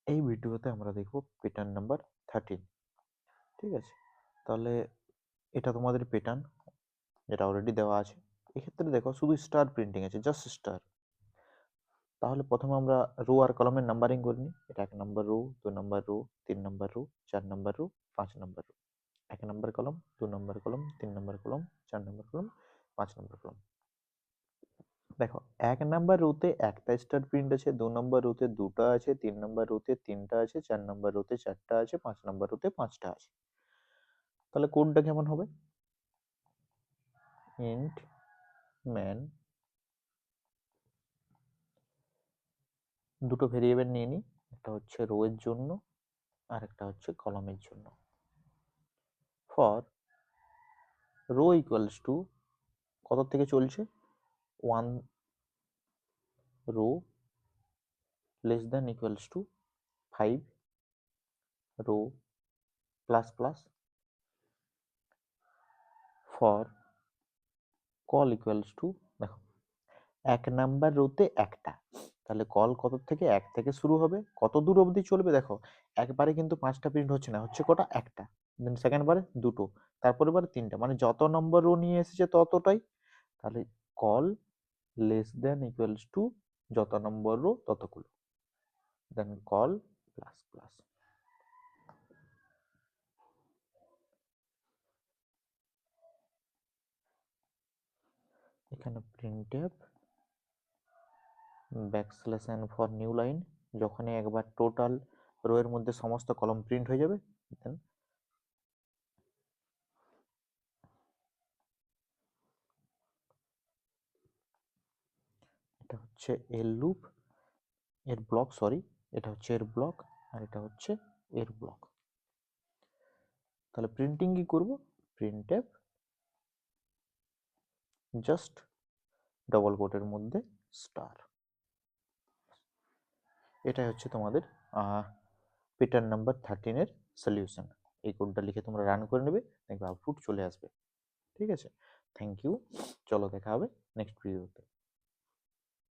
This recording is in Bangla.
এই ভিডিওতে আমরা দেখব প্যাটার্ন নাম্বার 13। ঠিক আছে, তাহলে এটা তোমাদের প্যাটার্ন, যেটা অলরেডি দেওয়া আছে। এক্ষেত্রে দেখো শুধু স্টার প্রিন্টিং আছে, জাস্ট স্টার। তাহলে প্রথমে আমরা রো আর কলামের নাম্বারিং করে নিই। এটা 1 নম্বর রো, 2 নম্বর রো, 3 নম্বর রো, 4 নম্বর রো, 5 নম্বর রো। 1 নম্বর কলম, 2 নম্বর কলম, 3 নম্বর কলম, 4 নম্বর কলম, 5 নম্বর কলম। দেখো 1 নম্বর রোতে একটা স্টার প্রিন্ট আছে, 2 নম্বর রোতে দুটো আছে, 3 নম্বর রোতে তিনটা আছে, 4 নম্বর রোতে চারটা আছে, 5 নম্বর রোতে পাঁচটা আছে। তাহলে কোডটা কেমন হবে? ইন্ট ম্যান, দুটো ভেরিয়েবল নিয়ে নিই, একটা হচ্ছে রো এর জন্য আর একটা হচ্ছে কলামের জন্য। ফর রো ইকুয়ালস টু কত থেকে চলছে, 1 row less then equals to 5 row plus plus. For col equals to, দেখো 1 নাম্বার রোতে একটা, তাহলে কল কত থেকে, 1 থেকে শুরু হবে, কত দূর অবধি চলবে। দেখো একবারে কিন্তু 5টা প্রিন্ট হচ্ছে না, হচ্ছে কটা, একটা, দেন সেকেন্ড বারে দুটো, তারপরে বারে তিনটা, মানে যত নম্বর রো নিয়ে এসেছে ততটাই। তাহলে call less then equals two যত নম্বর রো ততগুলো, দেন কল প্লাস প্লাস। এখানে printf backslash N for new line, যখনই একবার টোটাল রো এর মধ্যে সমস্ত কলম প্রিন্ট হয়ে যাবে, দেন এটা হচ্ছে এর লুপ, এর ব্লক, সরি, এটা হচ্ছে এর ব্লক আর এটা হচ্ছে এর ব্লক। তাহলে প্রিন্টিং কি করব, প্রিন্টএফ জাস্ট ডবল কোটের মধ্যে স্টার। এটাই হচ্ছে তোমাদের প্যাটার্ন নাম্বার 13 এর সলিউশন। এই কোডটা লিখে তোমরা রান করে নেবে, দেখবে আউটপুট চলে আসবে। ঠিক আছে, থ্যাংক ইউ, চলো দেখা হবে নেক্সট ভিডিওতে।